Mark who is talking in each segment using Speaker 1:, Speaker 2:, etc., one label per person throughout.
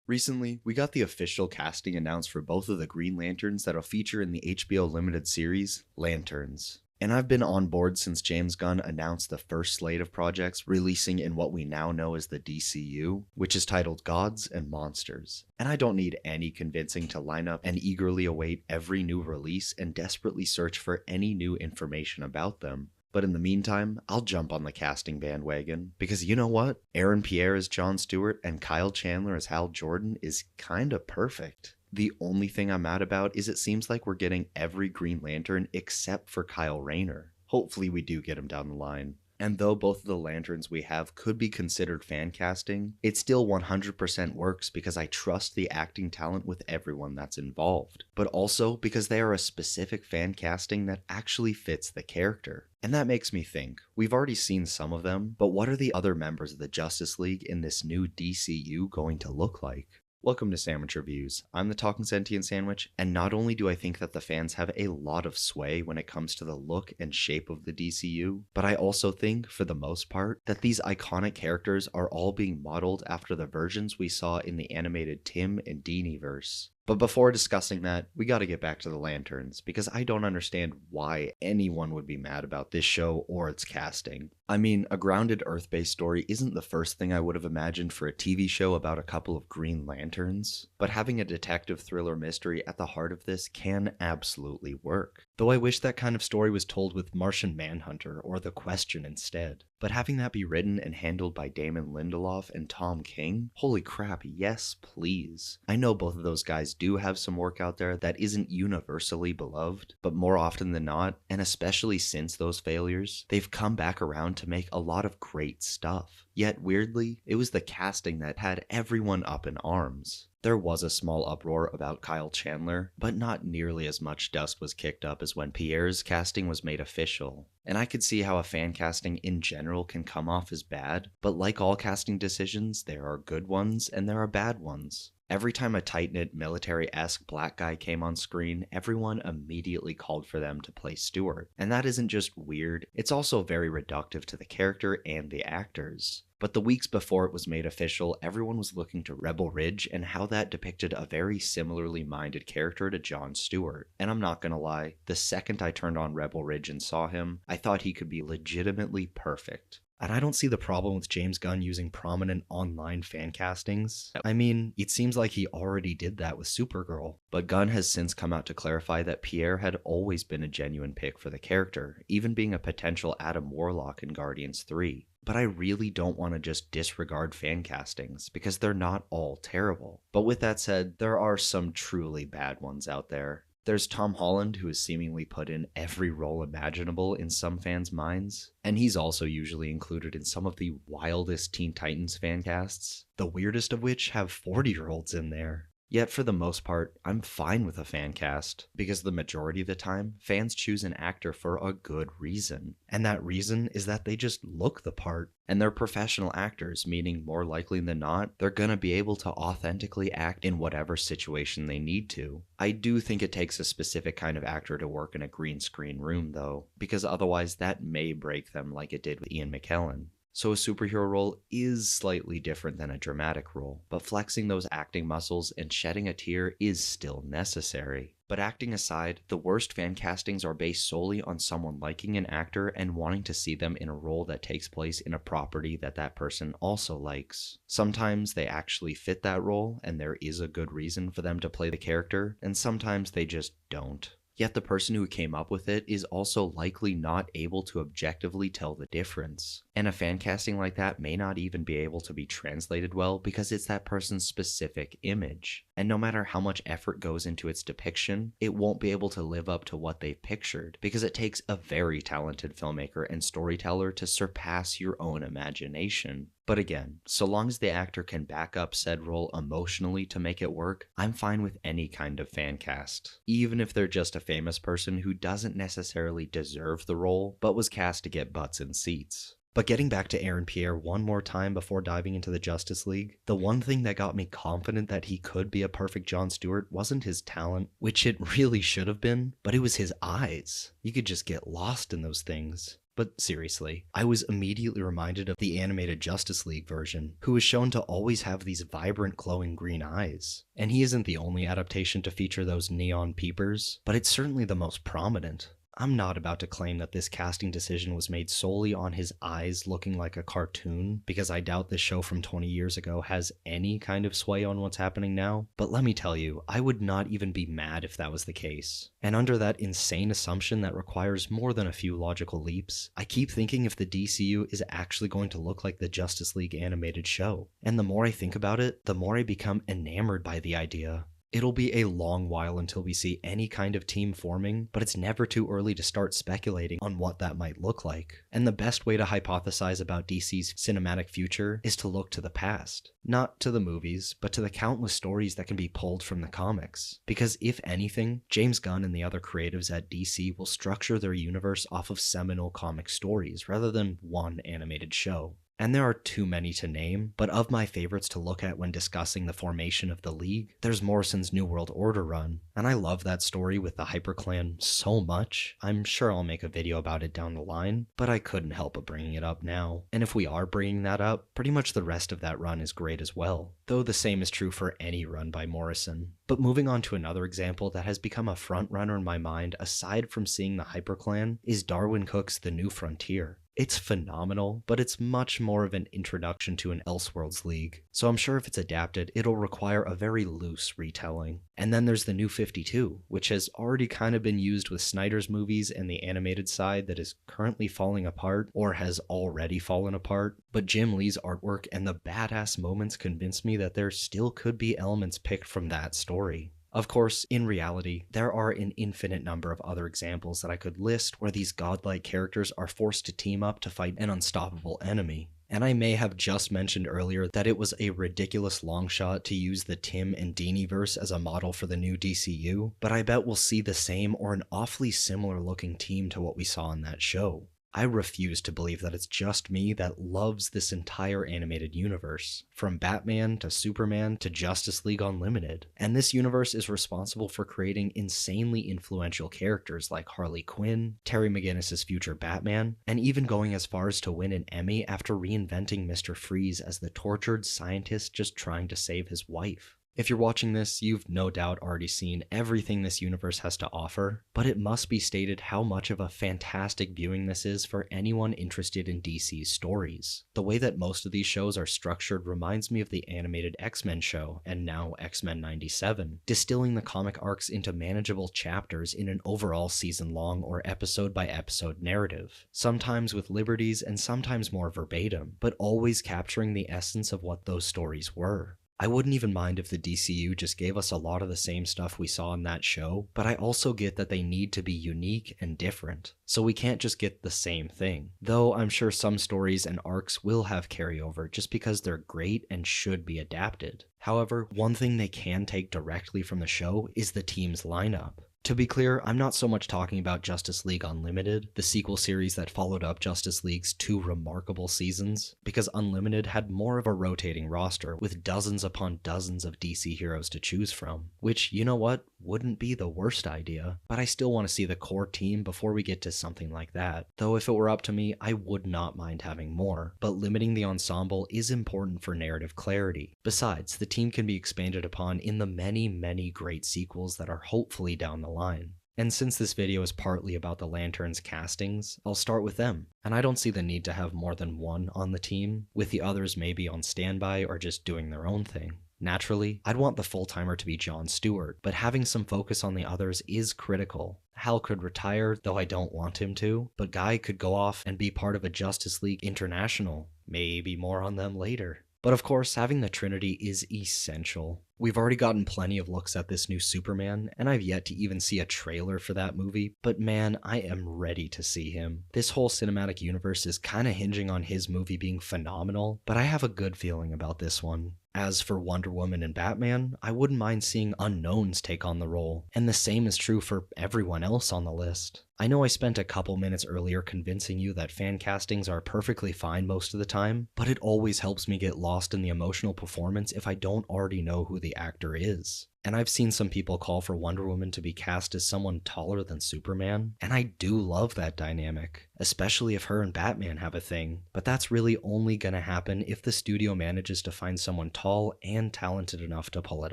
Speaker 1: Recently, we got the official casting announced for both of the Green Lanterns that'll feature in the HBO limited series, Lanterns. And I've been on board since James Gunn announced the first slate of projects releasing in what we now know as the DCU, which is titled Gods and Monsters. And I don't need any convincing to line up and eagerly await every new release and desperately search for any new information about them. But in the meantime, I'll jump on the casting bandwagon, because you know what? Aaron Pierre as John Stewart and Kyle Chandler as Hal Jordan is kinda perfect. The only thing I'm mad about is it seems like we're getting every Green Lantern except for Kyle Rayner. Hopefully we do get him down the line. And though both of the lanterns we have could be considered fan casting, it still 100% works because I trust the acting talent with everyone that's involved, but also because they are a specific fan casting that actually fits the character. And that makes me think, we've already seen some of them, but what are the other members of the Justice League in this new DCU going to look like? Welcome to Sandwich Reviews. I'm the Talking Sentient Sandwich, and not only do I think that the fans have a lot of sway when it comes to the look and shape of the DCU, but I also think, for the most part, that these iconic characters are all being modeled after the versions we saw in the animated Tim and Deanie-verse. But before discussing that, we gotta get back to the Lanterns, because I don't understand why anyone would be mad about this show or its casting. I mean, a grounded Earth-based story isn't the first thing I would have imagined for a TV show about a couple of Green Lanterns, but having a detective thriller mystery at the heart of this can absolutely work. Though I wish that kind of story was told with Martian Manhunter or The Question instead. But having that be written and handled by Damon Lindelof and Tom King? Holy crap, yes please. I know both of those guys do have some work out there that isn't universally beloved, but more often than not, and especially since those failures, they've come back around to make a lot of great stuff. Yet weirdly, it was the casting that had everyone up in arms. There was a small uproar about Kyle Chandler, but not nearly as much dust was kicked up as when Pierre's casting was made official. And I could see how a fan casting in general can come off as bad, but like all casting decisions, there are good ones and there are bad ones. Every time a tight-knit, military-esque black guy came on screen, everyone immediately called for them to play Stewart. And that isn't just weird, it's also very reductive to the character and the actors. But the weeks before it was made official, everyone was looking to Rebel Ridge and how that depicted a very similarly minded character to John Stewart. And I'm not gonna lie, the second I turned on Rebel Ridge and saw him, I thought he could be legitimately perfect. And I don't see the problem with James Gunn using prominent online fan castings. I mean, it seems like he already did that with Supergirl. But Gunn has since come out to clarify that Pierre had always been a genuine pick for the character, even being a potential Adam Warlock in Guardians 3. But I really don't want to just disregard fan castings, because they're not all terrible. But with that said, there are some truly bad ones out there. There's Tom Holland, who has seemingly put in every role imaginable in some fans' minds, and he's also usually included in some of the wildest Teen Titans fan casts, the weirdest of which have 40-year-olds in there. Yet for the most part, I'm fine with a fan cast, because the majority of the time, fans choose an actor for a good reason. And that reason is that they just look the part. And they're professional actors, meaning more likely than not, they're gonna be able to authentically act in whatever situation they need to. I do think it takes a specific kind of actor to work in a green screen room though, because otherwise that may break them like it did with Ian McKellen. So a superhero role is slightly different than a dramatic role, but flexing those acting muscles and shedding a tear is still necessary. But acting aside, the worst fan castings are based solely on someone liking an actor and wanting to see them in a role that takes place in a property that that person also likes. Sometimes they actually fit that role and there is a good reason for them to play the character, and sometimes they just don't. Yet the person who came up with it is also likely not able to objectively tell the difference. And a fan casting like that may not even be able to be translated well because it's that person's specific image. And no matter how much effort goes into its depiction, it won't be able to live up to what they've pictured, because it takes a very talented filmmaker and storyteller to surpass your own imagination. But again, so long as the actor can back up said role emotionally to make it work, I'm fine with any kind of fan cast. Even if they're just a famous person who doesn't necessarily deserve the role, but was cast to get butts in seats. But getting back to Aaron Pierre one more time before diving into the Justice League, the one thing that got me confident that he could be a perfect John Stewart wasn't his talent, which it really should have been, but it was his eyes. You could just get lost in those things. But seriously, I was immediately reminded of the animated Justice League version, who is shown to always have these vibrant glowing green eyes. And he isn't the only adaptation to feature those neon peepers, but it's certainly the most prominent. I'm not about to claim that this casting decision was made solely on his eyes looking like a cartoon, because I doubt this show from 20 years ago has any kind of sway on what's happening now, but let me tell you, I would not even be mad if that was the case. And under that insane assumption that requires more than a few logical leaps, I keep thinking if the DCU is actually going to look like the Justice League animated show. And the more I think about it, the more I become enamored by the idea. It'll be a long while until we see any kind of team forming, but it's never too early to start speculating on what that might look like. And the best way to hypothesize about DC's cinematic future is to look to the past. Not to the movies, but to the countless stories that can be pulled from the comics. Because if anything, James Gunn and the other creatives at DC will structure their universe off of seminal comic stories rather than one animated show. And there are too many to name, but of my favorites to look at when discussing the formation of the League, there's Morrison's New World Order run, and I love that story with the HyperClan so much. I'm sure I'll make a video about it down the line, but I couldn't help but bringing it up now. And if we are bringing that up, pretty much the rest of that run is great as well, though the same is true for any run by Morrison. But moving on to another example that has become a front runner in my mind aside from seeing the HyperClan is Darwyn Cooke's The New Frontier. It's phenomenal, but it's much more of an introduction to an Elseworlds League, so I'm sure if it's adapted, it'll require a very loose retelling. And then there's the New 52, which has already kind of been used with Snyder's movies and the animated side that is currently falling apart, or has already fallen apart, but Jim Lee's artwork and the badass moments convince me that there still could be elements picked from that story. Of course, in reality, there are an infinite number of other examples that I could list where these godlike characters are forced to team up to fight an unstoppable enemy. And I may have just mentioned earlier that it was a ridiculous long shot to use the Tim and Dini-verse as a model for the new DCU, but I bet we'll see the same or an awfully similar looking team to what we saw in that show. I refuse to believe that it's just me that loves this entire animated universe, from Batman to Superman to Justice League Unlimited, and this universe is responsible for creating insanely influential characters like Harley Quinn, Terry McGinnis's future Batman, and even going as far as to win an Emmy after reinventing Mr. Freeze as the tortured scientist just trying to save his wife. If you're watching this, you've no doubt already seen everything this universe has to offer, but it must be stated how much of a fantastic viewing this is for anyone interested in DC's stories. The way that most of these shows are structured reminds me of the animated X-Men show, and now X-Men 97, distilling the comic arcs into manageable chapters in an overall season-long or episode-by-episode narrative, sometimes with liberties and sometimes more verbatim, but always capturing the essence of what those stories were. I wouldn't even mind if the DCU just gave us a lot of the same stuff we saw in that show, but I also get that they need to be unique and different, so we can't just get the same thing. Though I'm sure some stories and arcs will have carryover just because they're great and should be adapted. However, one thing they can take directly from the show is the team's lineup. To be clear, I'm not so much talking about Justice League Unlimited, the sequel series that followed up Justice League's 2 remarkable seasons, because Unlimited had more of a rotating roster with dozens upon dozens of DC heroes to choose from, which, you know what, wouldn't be the worst idea, but I still want to see the core team before we get to something like that, though if it were up to me, I would not mind having more, but limiting the ensemble is important for narrative clarity. Besides, the team can be expanded upon in the many great sequels that are hopefully down the line. And since this video is partly about the Lanterns castings, I'll start with them. And I don't see the need to have more than one on the team, with the others maybe on standby or just doing their own thing. Naturally, I'd want the full-timer to be John Stewart, but having some focus on the others is critical. Hal could retire, though I don't want him to, but Guy could go off and be part of a Justice League International. Maybe more on them later. But of course, having the Trinity is essential. We've already gotten plenty of looks at this new Superman, and I've yet to even see a trailer for that movie, but man, I am ready to see him. This whole cinematic universe is kinda hinging on his movie being phenomenal, but I have a good feeling about this one. As for Wonder Woman and Batman, I wouldn't mind seeing unknowns take on the role, and the same is true for everyone else on the list. I know I spent a couple minutes earlier convincing you that fan castings are perfectly fine most of the time, but it always helps me get lost in the emotional performance if I don't already know who
Speaker 2: the actor is. And I've seen some people call for Wonder Woman to be cast as someone taller than Superman, and I do love that dynamic, especially if her and Batman have a thing, but that's really only gonna happen if the studio manages to find someone tall and talented enough to pull it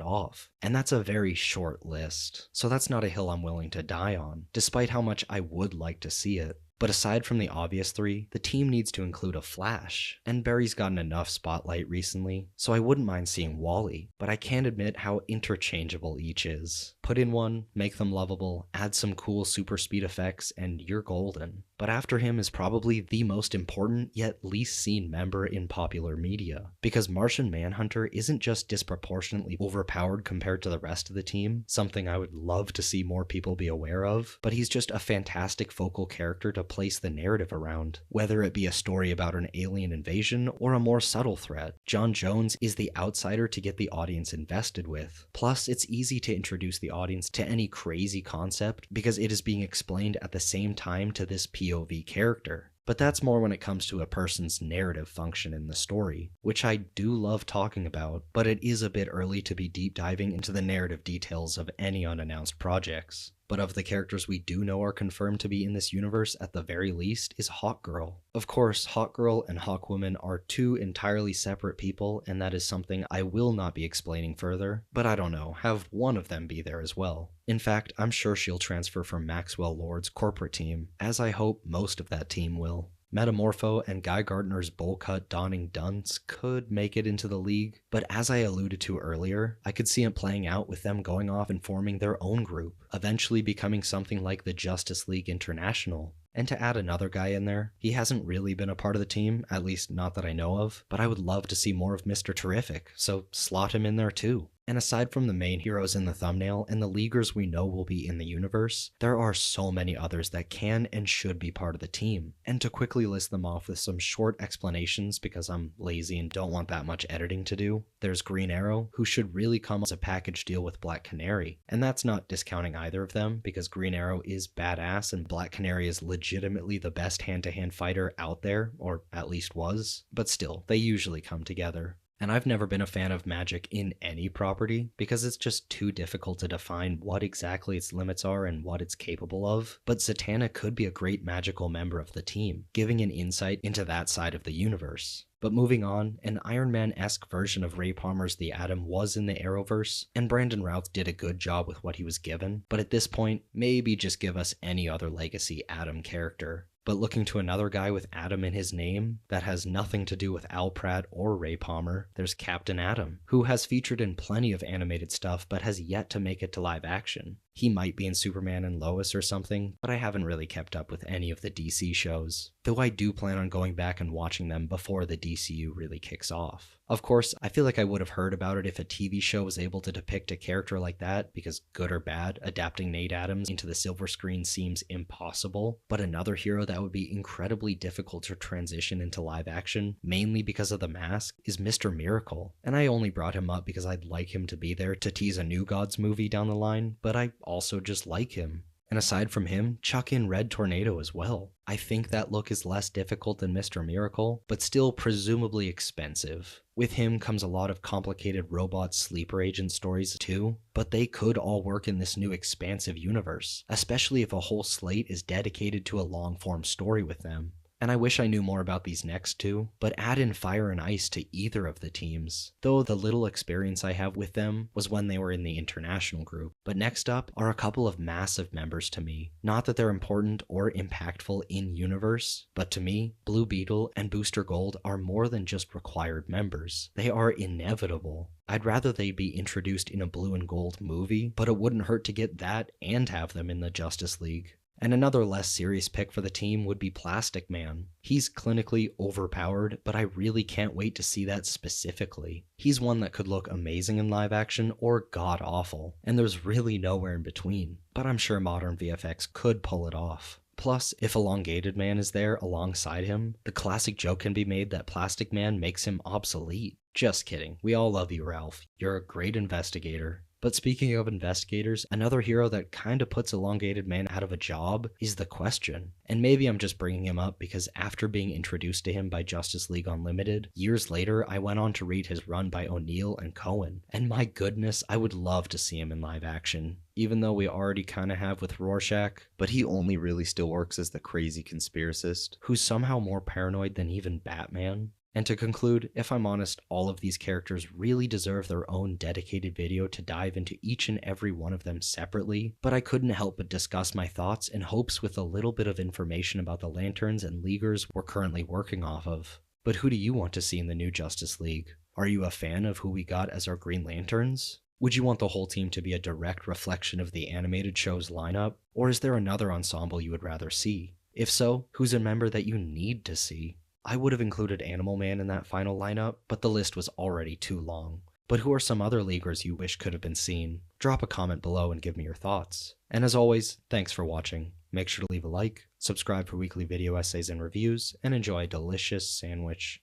Speaker 2: off. And that's a very short list, so that's not a hill I'm willing to die on, despite how much I would like to see it. But aside from the obvious three, the team needs to include a Flash, and Barry's gotten enough spotlight recently, so I wouldn't mind seeing Wally, but I can't admit how interchangeable each is. Put in one, make them lovable, add some cool super speed effects, and you're golden. But after him is probably the most important yet least seen member in popular media, because Martian Manhunter isn't just disproportionately overpowered compared to the rest of the team, something I would love to see more people be aware of, but he's just a fantastic focal character to place the narrative around, whether it be a story about an alien invasion or a more subtle threat. John Jones is the outsider to get the audience invested with. Plus, it's easy to introduce the audience to any crazy concept because it is being explained at the same time to this POV character. But that's more when it comes to a person's narrative function in the story, which I do love talking about, but it is a bit early to be deep diving into the narrative details of any unannounced projects. But of the characters we do know are confirmed to be in this universe at the very least is Hawkgirl. Of course, Hawkgirl and Hawkwoman are two entirely separate people, and that is something I will not be explaining further, but I don't know, have one of them be there as well. In fact, I'm sure she'll transfer from Maxwell Lord's corporate team, as I hope most of that team will. Metamorpho and Guy Gardner's bowl-cut donning dunce could make it into the league, but as I alluded to earlier, I could see it playing out with them going off and forming their own group, eventually becoming something like the Justice League International. And to add another guy in there, he hasn't really been a part of the team, at least not that I know of, but I would love to see more of Mr. Terrific, so slot him in there too. And aside from the main heroes in the thumbnail and the leaguers we know will be in the universe, there are so many others that can and should be part of the team. And to quickly list them off with some short explanations because I'm lazy and don't want that much editing to do, there's Green Arrow, who should really come as a package deal with Black Canary. And that's not discounting either of them, because Green Arrow is badass and Black Canary is legitimately the best hand-to-hand fighter out there, or at least was, but still, they usually come together. And I've never been a fan of magic in any property because it's just too difficult to define what exactly its limits are and what it's capable of, but Zatanna could be a great magical member of the team, giving an insight into that side of the universe. But moving on, an Iron Man-esque version of Ray Palmer's The Atom was in the Arrowverse, and Brandon Routh did a good job with what he was given, but at this point, maybe just give us any other legacy Atom character. But looking to another guy with Atom in his name that has nothing to do with Al Pratt or Ray Palmer, there's Captain Atom, who has featured in plenty of animated stuff but has yet to make it to live action. He might be in Superman and Lois or something, but I haven't really kept up with any of the DC shows, though I do plan on going back and watching them before the DCU really kicks off. Of course, I feel like I would have heard about it if a TV show was able to depict a character like that, because good or bad, adapting Nate Adams into the silver screen seems impossible, but another hero that would be incredibly difficult to transition into live action, mainly because of the mask, is Mr. Miracle. And I only brought him up because I'd like him to be there to tease a New Gods movie down the line, but I also just like him. And aside from him, chuck in Red Tornado as well. I think that look is less difficult than Mr. Miracle, but still presumably expensive. With him comes a lot of complicated robot sleeper agent stories too, but they could all work in this new expansive universe, especially if a whole slate is dedicated to a long-form story with them. And I wish I knew more about these next two, but add in Fire and Ice to either of the teams, though the little experience I have with them was when they were in the international group. But next up are a couple of massive members to me. Not that they're important or impactful in-universe, but to me, Blue Beetle and Booster Gold are more than just required members. They are inevitable. I'd rather they be introduced in a blue and gold movie, but it wouldn't hurt to get that and have them in the Justice League. And another less serious pick for the team would be Plastic Man. He's clinically overpowered, but I really can't wait to see that specifically. He's one that could look amazing in live action or god-awful, and there's really nowhere in between. But I'm sure modern VFX could pull it off. Plus, if Elongated Man is there alongside him, the classic joke can be made that Plastic Man makes him obsolete. Just kidding, we all love you, Ralph. You're a great investigator. But speaking of investigators, another hero that kinda puts elongated man out of a job is the Question. And maybe I'm just bringing him up because after being introduced to him by Justice League Unlimited, years later I went on to read his run by O'Neill and Cohen. And my goodness, I would love to see him in live action. Even though we already kinda have with Rorschach,
Speaker 1: But he only really still works as the crazy conspiracist.
Speaker 2: who's somehow more paranoid than even Batman. And to conclude, if I'm honest, all of these characters really deserve their own dedicated video to dive into each and every one of them separately, but I couldn't help but discuss my thoughts and hopes with a little bit of information about the Lanterns and Leaguers we're currently working off of. But who do you want to see in the new Justice League? Are you a fan of who we got as our Green Lanterns? Would you want the whole team to be a direct reflection of the animated show's lineup? Or is there another ensemble you would rather see? If so, who's a member that you need to see? I would have included Animal Man in that final lineup, but the list was already too long. But who are some other Leaguers you wish could have been seen? Drop a comment below and give me your thoughts. And as always, thanks for watching. Make sure to leave a like, subscribe for weekly video essays and reviews, and enjoy a delicious sandwich.